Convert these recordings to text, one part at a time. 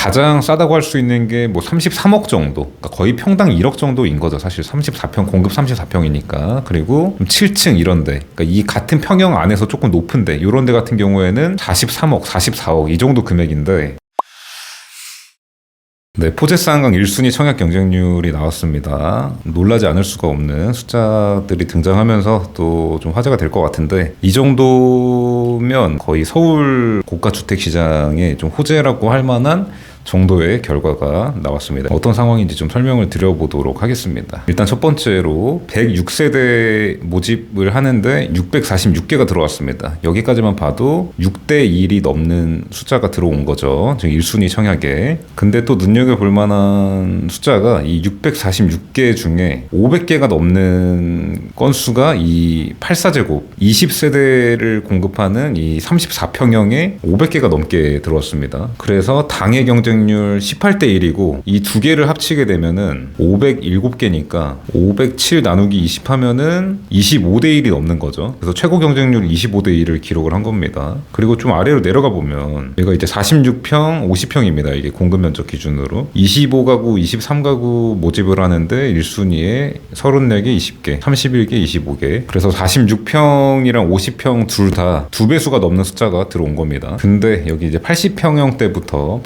가장 싸다고 할 수 있는 게 뭐 33억 정도, 그러니까 거의 평당 1억 정도인 거죠. 사실 34평, 공급 34평이니까. 그리고 7층 이런데, 그러니까 이 같은 평형 안에서 조금 높은데 이런 데 같은 경우에는 43억, 44억 이 정도 금액인데, 네, 포제스 한강 1순위 청약 경쟁률이 나왔습니다. 놀라지 않을 수가 없는 숫자들이 등장하면서 또 좀 화제가 될 것 같은데, 이 정도면 거의 서울 고가 주택 시장에 좀 호재라고 할 만한 정도의 결과가 나왔습니다. 어떤 상황인지 좀 설명을 드려보도록 하겠습니다. 일단 첫 번째로 106세대 모집을 하는데 646개가 들어왔습니다. 여기까지만 봐도 6대 1이 넘는 숫자가 들어온 거죠. 지금 1순위 청약에. 근데 또 눈여겨볼 만한 숫자가 이 646개 중에 500개가 넘는 건수가 이 84제곱 20세대를 공급하는 이 34평형에 500개가 넘게 들어왔습니다. 그래서 당의 경쟁률 18대 1이고 이 두 개를 합치게 되면은 507개니까 507 나누기 20 하면은 25대 1이 넘는 거죠. 그래서 최고 경쟁률 25대 1을 기록을 한 겁니다. 그리고 좀 아래로 내려가 보면 얘가 이제 46평, 50평입니다. 이게 공급 면적 기준으로 25가구, 23가구 모집을 하는데 1순위에 34개, 20개, 31개, 25개. 그래서 46평이랑 50평 둘 다 두 배수가 넘는 숫자가 들어온 겁니다. 근데 여기 이제 80평형 때부터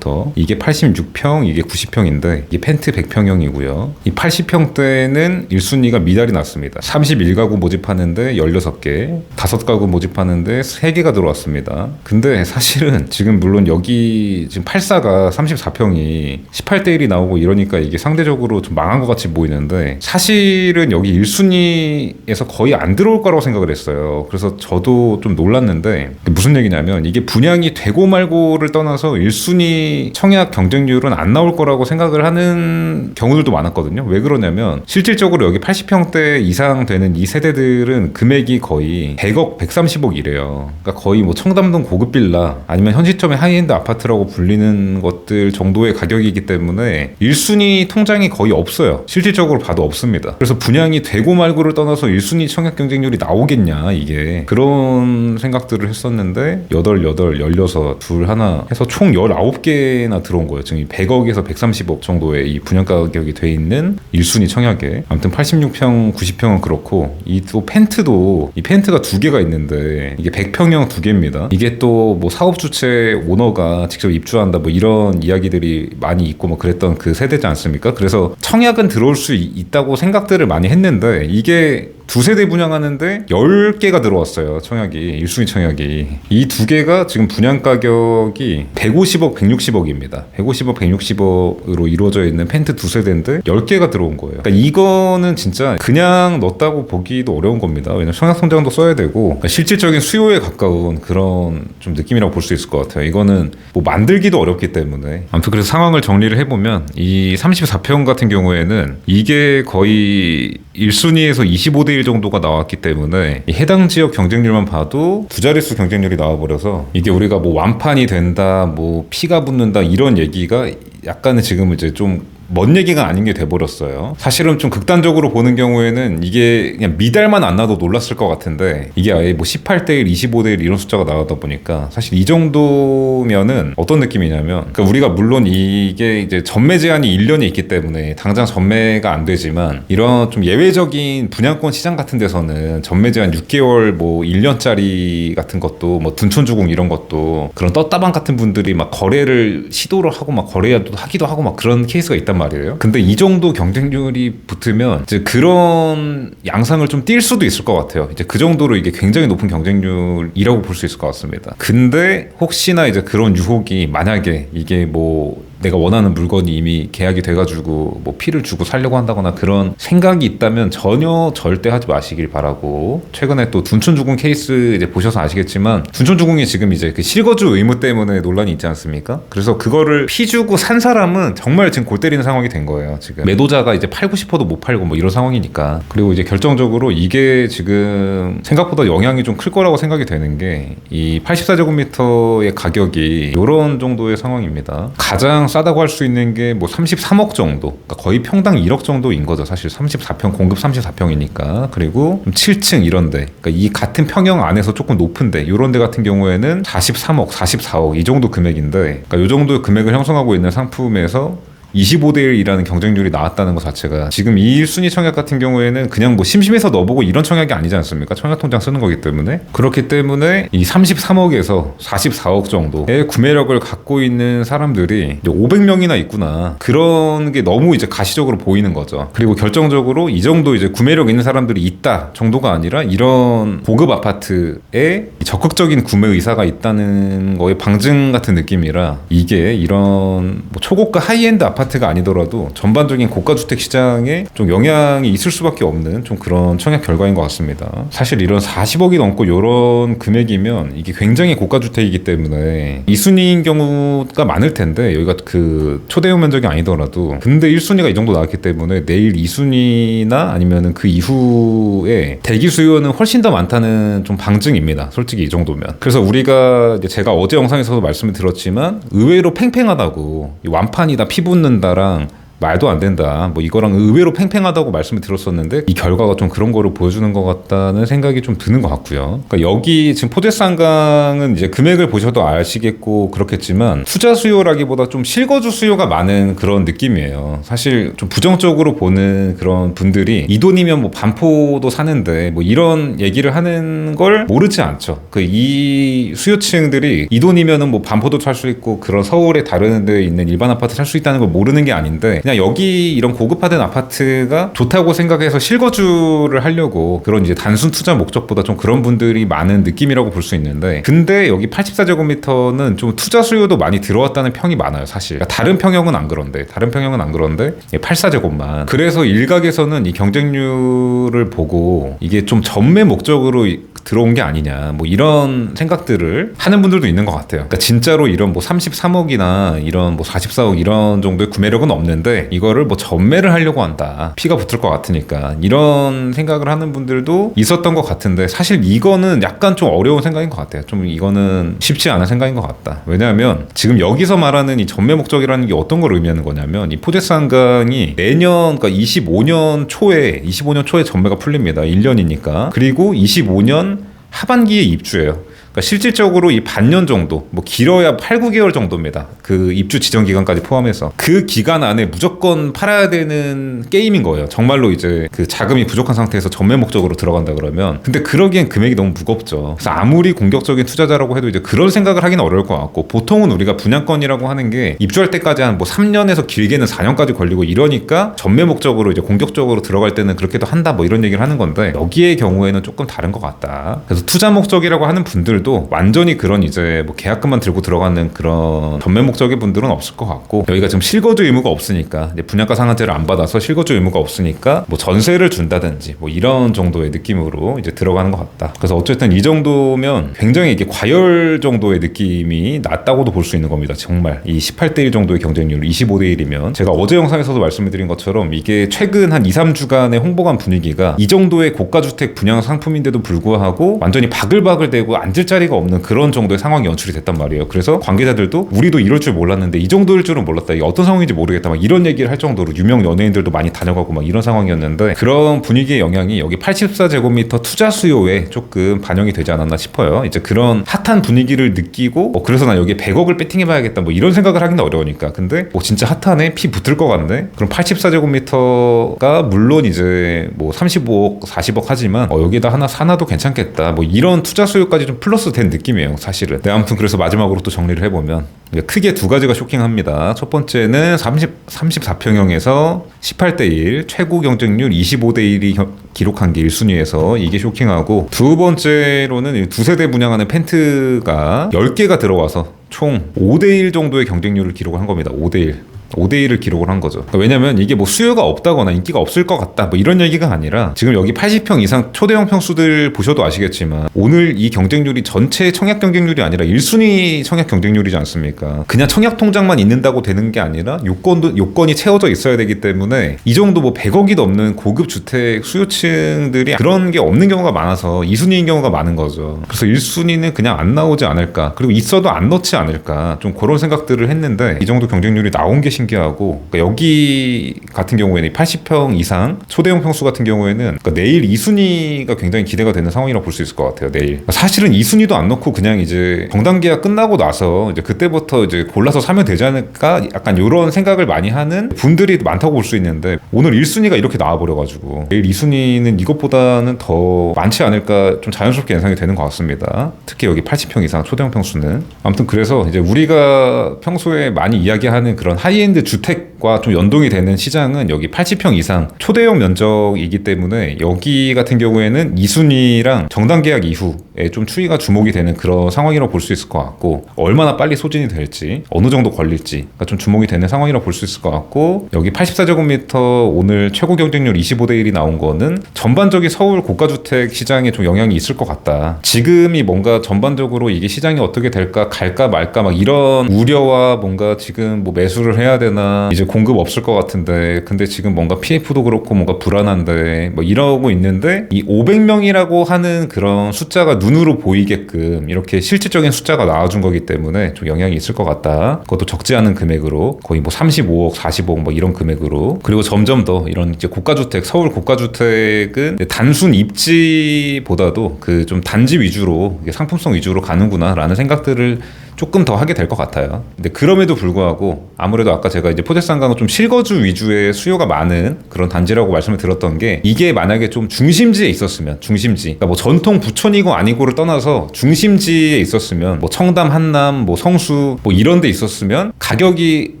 이게 86평, 이게 90평인데 이게 펜트 100평형이고요. 이 80평 때는 1순위가 미달이 났습니다. 31가구 모집하는데 16개, 5가구 모집하는데 3개가 들어왔습니다. 근데 사실은 지금 물론 여기 지금 84가 34평이 18대 1이 나오고 이러니까 이게 상대적으로 좀 망한 것 같이 보이는데, 사실은 여기 1순위에서 거의 안 들어올 거라고 생각을 했어요. 그래서 저도 좀 놀랐는데, 무슨 얘기냐면 이게 분양이 되고 말고를 떠나서 1순위 청약 경쟁률은 안 나올 거라고 생각을 하는 경우들도 많았거든요. 왜 그러냐면 실질적으로 여기 80평대 이상 되는 이 세대들은 금액이 거의 100억, 130억 이래요. 그러니까 거의 뭐 청담동 고급 빌라 아니면 현 시점의 하이엔드 아파트라고 불리는 것들 정도의 가격이기 때문에 1순위 통장이 거의 없어요. 실질적으로 봐도 없습니다. 그래서 분양이 되고 말고를 떠나서 1순위 청약 경쟁률이 나오겠냐, 이게 그런 생각들을 했었는데 8, 16, 둘 하나 해서 총 19개나 들어온 거예요. 지금 100억에서 130억 정도의 이 분양 가격이 돼 있는 1순위 청약에. 아무튼 86평, 90평은 그렇고, 이 또 펜트도, 이 펜트가 두 개가 있는데 이게 100평형 두 개입니다. 이게 또 뭐 사업 주체 오너가 직접 입주한다 뭐 이런 이야기들이 많이 있고 뭐 그랬던 그 세대지 않습니까? 그래서 청약은 들어올 수 있다고 생각들을 많이 했는데 이게 두 세대 분양하는데 10개가 들어왔어요. 청약이, 1순위 청약이. 이 두 개가 지금 분양 가격이 150억, 160억입니다. 150억, 160억으로 이루어져 있는 펜트 두 세대인데 10개가 들어온 거예요. 그러니까 이거는 진짜 그냥 넣었다고 보기도 어려운 겁니다. 왜냐면 청약 통장도 써야 되고, 그러니까 실질적인 수요에 가까운 그런 좀 느낌이라고 볼 수 있을 것 같아요. 이거는 뭐 만들기도 어렵기 때문에. 아무튼 그래서 상황을 정리를 해보면 이 34평 같은 경우에는 이게 거의 1순위에서 25대 1 정도가 나왔기 때문에 이 해당 지역 경쟁률만 봐도 두 자릿수 경쟁률이 나와버려서 이게 우리가 뭐 완판이 된다, 뭐 피가 붙는다 이런 얘기가 약간은 지금 이제 좀 먼 얘기가 아닌 게 돼버렸어요. 사실은 좀 극단적으로 보는 경우에는 이게 그냥 미달만 안 나도 놀랐을 것 같은데 이게 아예 뭐 18대 1, 25대 1 이런 숫자가 나오다 보니까 사실 이 정도면은 어떤 느낌이냐면, 그러니까 우리가 물론 이게 이제 전매 제한이 1년이 있기 때문에 당장 전매가 안 되지만 이런 좀 예외적인 분양권 시장 같은 데서는 전매 제한 6개월 뭐 1년짜리 같은 것도 뭐 둔촌주공 이런 것도 그런 떴다방 같은 분들이 막 거래를 시도를 하고 막 거래하기도 하고 막 그런 케이스가 있단 말이에요. 근데 이 정도 경쟁률이 붙으면 이제 그런 양상을 좀 띌 수도 있을 것 같아요. 이제 그 정도로 이게 굉장히 높은 경쟁률이라고 볼 수 있을 것 같습니다. 근데 혹시나 이제 그런 유혹이, 만약에 이게 뭐 내가 원하는 물건이 이미 계약이 돼가지고 뭐 피를 주고 살려고 한다거나 그런 생각이 있다면 전혀 절대 하지 마시길 바라고. 최근에 또 둔촌주공 케이스 이제 보셔서 아시겠지만 둔촌주공이 지금 이제 그 실거주 의무 때문에 논란이 있지 않습니까? 그래서 그거를 피 주고 산 사람은 정말 지금 골 때리는 상황이 된 거예요. 지금 매도자가 이제 팔고 싶어도 못 팔고 뭐 이런 상황이니까. 그리고 이제 결정적으로 이게 지금 생각보다 영향이 좀 클 거라고 생각이 되는 게 이 84제곱미터의 가격이 이런 정도의 상황입니다. 가장 싸다고 할 수 있는 게 뭐 33억 정도, 그러니까 거의 평당 1억 정도인 거죠. 사실 34평, 공급 34평이니까. 그리고 7층 이런데, 그러니까 이 같은 평형 안에서 조금 높은데 이런 데 같은 경우에는 43억, 44억 이 정도 금액인데, 그러니까 이 정도 금액을 형성하고 있는 상품에서 25대 1이라는 경쟁률이 나왔다는 것 자체가, 지금 이 1순위 청약 같은 경우에는 그냥 뭐 심심해서 넣어보고 이런 청약이 아니지 않습니까? 청약통장 쓰는 거기 때문에. 그렇기 때문에 이 33억에서 44억 정도의 구매력을 갖고 있는 사람들이 이제 500명이나 있구나, 그런 게 너무 이제 가시적으로 보이는 거죠. 그리고 결정적으로 이 정도 이제 구매력 있는 사람들이 있다 정도가 아니라 이런 고급 아파트에 적극적인 구매 의사가 있다는 거의 방증 같은 느낌이라, 이게 이런 뭐 초고가 하이엔드 아파트가 아니더라도 전반적인 고가주택 시장에 좀 영향이 있을 수밖에 없는 좀 그런 청약 결과인 것 같습니다. 사실 이런 40억이 넘고 이런 금액이면 이게 굉장히 고가주택이기 때문에 2순위인 경우가 많을 텐데, 여기가 그 초대형 면적이 아니더라도, 근데 1순위가 이 정도 나왔기 때문에 내일 2순위나 아니면 그 이후에 대기 수요는 훨씬 더 많다는 좀 방증입니다. 솔직히 이 정도면. 그래서 우리가 이제 제가 어제 영상에서도 말씀을 드렸지만 의외로 팽팽하다고, 완판이다, 피 붙는 다랑 말도 안 된다, 뭐 이거랑 의외로 팽팽하다고 말씀을 드렸었는데, 이 결과가 좀 그런 거를 보여주는 것 같다는 생각이 좀 드는 것 같고요. 그러니까 여기 지금 포제스 한강은 이제 금액을 보셔도 아시겠고 그렇겠지만 투자 수요라기보다 좀 실거주 수요가 많은 그런 느낌이에요. 사실 좀 부정적으로 보는 그런 분들이 이 돈이면 뭐 반포도 사는데 뭐 이런 얘기를 하는 걸 모르지 않죠. 그 이 수요층들이 이 돈이면은 뭐 반포도 살 수 있고 그런 서울의 다른 데 있는 일반 아파트 살 수 있다는 걸 모르는 게 아닌데, 그냥 여기 이런 고급화된 아파트가 좋다고 생각해서 실거주를 하려고, 그런 이제 단순 투자 목적보다 좀 그런 분들이 많은 느낌이라고 볼 수 있는데, 근데 여기 84제곱미터는 좀 투자 수요도 많이 들어왔다는 평이 많아요, 사실. 그러니까 다른 평형은 안 그런데 84제곱만. 그래서 일각에서는 이 경쟁률을 보고 이게 좀 전매 목적으로 들어온 게 아니냐, 뭐 이런 생각들을 하는 분들도 있는 것 같아요. 그러니까 진짜로 이런 뭐 33억이나 이런 뭐 44억 이런 정도의 구매력은 없는데 이거를 뭐 전매를 하려고 한다, 피가 붙을 것 같으니까, 이런 생각을 하는 분들도 있었던 것 같은데, 사실 이거는 약간 좀 어려운 생각인 것 같아요. 좀 이거는 쉽지 않은 생각인 것 같다. 왜냐하면 지금 여기서 말하는 이 전매 목적이라는 게 어떤 걸 의미하는 거냐면, 이 포제스 한강이 내년, 그러니까 25년 초에 전매가 풀립니다. 1년이니까. 그리고 25년 하반기에 입주해요. 그러니까 실질적으로 이 반년 정도, 뭐 길어야 8, 9개월 정도입니다. 그 입주 지정 기간까지 포함해서 그 기간 안에 무조건 팔아야 되는 게임인 거예요. 정말로 이제 그 자금이 부족한 상태에서 전매 목적으로 들어간다 그러면. 근데 그러기엔 금액이 너무 무겁죠. 그래서 아무리 공격적인 투자자라고 해도 이제 그런 생각을 하기는 어려울 것 같고, 보통은 우리가 분양권이라고 하는 게 입주할 때까지 한 뭐 3년에서 길게는 4년까지 걸리고 이러니까 전매 목적으로 이제 공격적으로 들어갈 때는 그렇게도 한다, 뭐 이런 얘기를 하는 건데, 여기의 경우에는 조금 다른 것 같다. 그래서 투자 목적이라고 하는 분들도 완전히 그런 이제 뭐 계약금만 들고 들어가는 그런 전매 목적의 분들은 없을 것 같고, 여기가 지금 실거주 의무가 없으니까, 이제 분양가 상한제를 안 받아서 실거주 의무가 없으니까 뭐 전세를 준다든지 뭐 이런 정도의 느낌으로 이제 들어가는 것 같다. 그래서 어쨌든 이 정도면 굉장히 이게 과열 정도의 느낌이 낮다고도 볼 수 있는 겁니다. 정말 이 18대 1 정도의 경쟁률, 25대 1이면 제가 어제 영상에서도 말씀드린 것처럼 이게 최근 한 2, 3주간의 홍보관 분위기가 이 정도의 고가주택 분양 상품인데도 불구하고 완전히 바글바글대고 앉을 자리가 없는 그런 정도의 상황이 연출이 됐단 말이에요. 그래서 관계자들도 우리도 이럴 줄 몰랐는데 이 정도일 줄은 몰랐다, 이게 어떤 상황인지 모르겠다, 막 이런 얘기를 할 정도로 유명 연예인들도 많이 다녀가고 막 이런 상황이었는데, 그런 분위기의 영향이 여기 84제곱미터 투자 수요에 조금 반영이 되지 않았나 싶어요. 이제 그런 핫한 분위기를 느끼고 그래서 나 여기에 100억을 배팅해봐야겠다, 뭐 이런 생각을 하기는 어려우니까. 근데 진짜 핫하네, 피 붙을 것 같네, 그럼 84제곱미터가 물론 이제 뭐 35억 40억 하지만 여기에다 하나 사놔도 괜찮겠다, 뭐 이런 투자 수요까지 좀 플러스 된 느낌이에요, 사실은. 네, 아무튼 그래서 마지막으로 또 정리를 해보면 크게 두 가지가 쇼킹합니다. 첫 번째는 34평형에서 18대 1 최고 경쟁률 25대 1이 기록한 게 1순위에서 이게 쇼킹하고, 두 번째로는 두 세대 분양하는 펜트가 10개가 들어와서 총 5대 1 정도의 경쟁률을 기록한 겁니다. 5대 1. 5대1을 기록을 한 거죠. 그러니까 왜냐면 이게 뭐 수요가 없다거나 인기가 없을 것 같다 뭐 이런 얘기가 아니라 지금 여기 80평 이상 초대형 평수들 보셔도 아시겠지만 오늘 이 경쟁률이 전체 청약 경쟁률이 아니라 1순위 청약 경쟁률이지 않습니까? 그냥 청약 통장만 있는다고 되는 게 아니라 요건이 채워져 있어야 되기 때문에 이 정도 뭐 100억이 넘는 고급 주택 수요층들이 그런 게 없는 경우가 많아서 2순위인 경우가 많은 거죠. 그래서 1순위는 그냥 안 나오지 않을까, 그리고 있어도 안 넣지 않을까, 좀 그런 생각들을 했는데 이 정도 경쟁률이 나온 게 신기하고, 그러니까 여기 같은 경우에는 80평 이상 초대형 평수 같은 경우에는 그러니까 내일 2순위가 굉장히 기대가 되는 상황이라고 볼 수 있을 것 같아요. 내일 그러니까 사실은 2순위도 안 넣고 그냥 이제 정당 계약 끝나고 나서 이제 그때부터 이제 골라서 사면 되지 않을까, 약간 이런 생각을 많이 하는 분들이 많다고 볼 수 있는데 오늘 1순위가 이렇게 나와버려가지고 내일 2순위는 이것보다는 더 많지 않을까, 좀 자연스럽게 예상이 되는 것 같습니다. 특히 여기 80평 이상 초대형 평수는. 아무튼 그래서 이제 우리가 평소에 많이 이야기하는 그런 하이엔드 주택과 좀 연동이 되는 시장은 여기 80평 이상 초대형 면적이기 때문에 여기 같은 경우에는 2순위랑 정당 계약 이후에 좀 추이가 주목이 되는 그런 상황이라고 볼 수 있을 것 같고, 얼마나 빨리 소진이 될지 어느 정도 걸릴지 좀 주목이 되는 상황이라고 볼 수 있을 것 같고, 여기 84제곱미터 오늘 최고 경쟁률 25대1이 나온 거는 전반적인 서울 고가주택 시장에 좀 영향이 있을 것 같다. 지금이 뭔가 전반적으로 이게 시장이 어떻게 될까, 갈까 말까 막 이런 우려와 뭔가 지금 뭐 매수를 해야 되나, 이제 공급 없을 것 같은데 근데 지금 뭔가 PF도 그렇고 뭔가 불안한데 뭐 이러고 있는데, 이 500명이라고 하는 그런 숫자가 눈으로 보이게끔 이렇게 실질적인 숫자가 나와준 거기 때문에 좀 영향이 있을 것 같다. 그것도 적지 않은 금액으로 거의 뭐 35억 40억 뭐 이런 금액으로. 그리고 점점 더 이런 이제 고가주택, 서울 고가주택은 단순 입지보다도 그 좀 단지 위주로 상품성 위주로 가는구나 라는 생각들을 조금 더 하게 될 것 같아요. 근데 그럼에도 불구하고 아무래도 아까 제가 이제 포대상가는 좀 실거주 위주의 수요가 많은 그런 단지라고 말씀을 드렸던 게, 이게 만약에 좀 중심지에 있었으면, 중심지, 그러니까 뭐 전통 부촌이고 아니고를 떠나서 중심지에 있었으면, 뭐 청담, 한남, 뭐 성수 뭐 이런 데 있었으면 가격이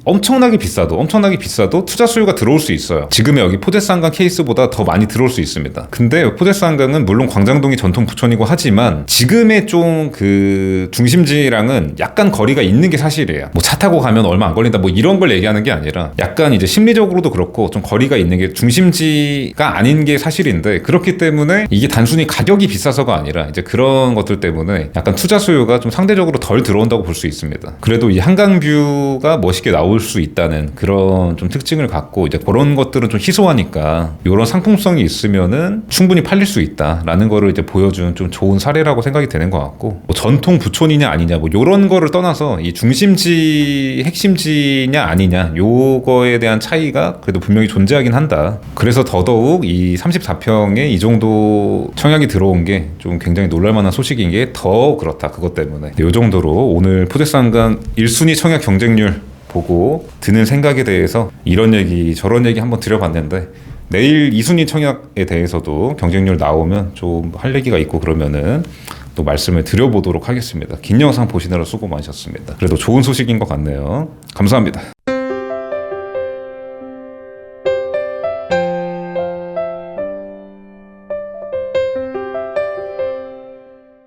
엄청나게 비싸도 투자 수요가 들어올 수 있어요. 지금의 여기 포대상강 케이스보다 더 많이 들어올 수 있습니다. 근데 포대상강은 물론 광장동이 전통 부촌이고 하지만 지금의 좀 그 중심지랑은 약간 거리가 있는 게 사실이에요. 뭐 차 타고 가면 얼마 안 걸린다 뭐 이런 걸 얘기하는 게 아니라, 약간 이제 심리적으로도 그렇고 좀 거리가 있는 게 중심지가 아닌 게 사실인데, 그렇기 때문에 이게 단순히 가격이 비싸서가 아니라 이제 그런 것들 때문에 약간 투자 수요가 좀 상대적으로 덜 들어온다고 볼 수 있습니다. 그래도 이 한강뷰가 멋있게 나올 수 있다는 그런 좀 특징을 갖고, 이제 그런 것들은 좀 희소하니까 이런 상품성이 있으면은 충분히 팔릴 수 있다라는 거를 이제 보여준 좀 좋은 사례라고 생각이 되는 것 같고, 뭐 전통 부촌이냐 아니냐 뭐 이런 거를 떠나서 이 중심지 핵심지냐 아니냐 요거에 대한 차이가 그래도 분명히 존재하긴 한다. 그래서 더더욱 이 34평에 이 정도 청약이 들어온 게 좀 굉장히 놀랄만한 소식인 게 더 그렇다. 그것 때문에 이 정도로 오늘 포대상강 1순위 청약 경쟁률 보고 드는 생각에 대해서 이런 얘기 저런 얘기 한번 드려봤는데, 내일 2순위 청약에 대해서도 경쟁률 나오면 좀 할 얘기가 있고 그러면은 또 말씀을 드려보도록 하겠습니다. 긴 영상 보시느라 수고 많으셨습니다. 그래도 좋은 소식인 것 같네요. 감사합니다.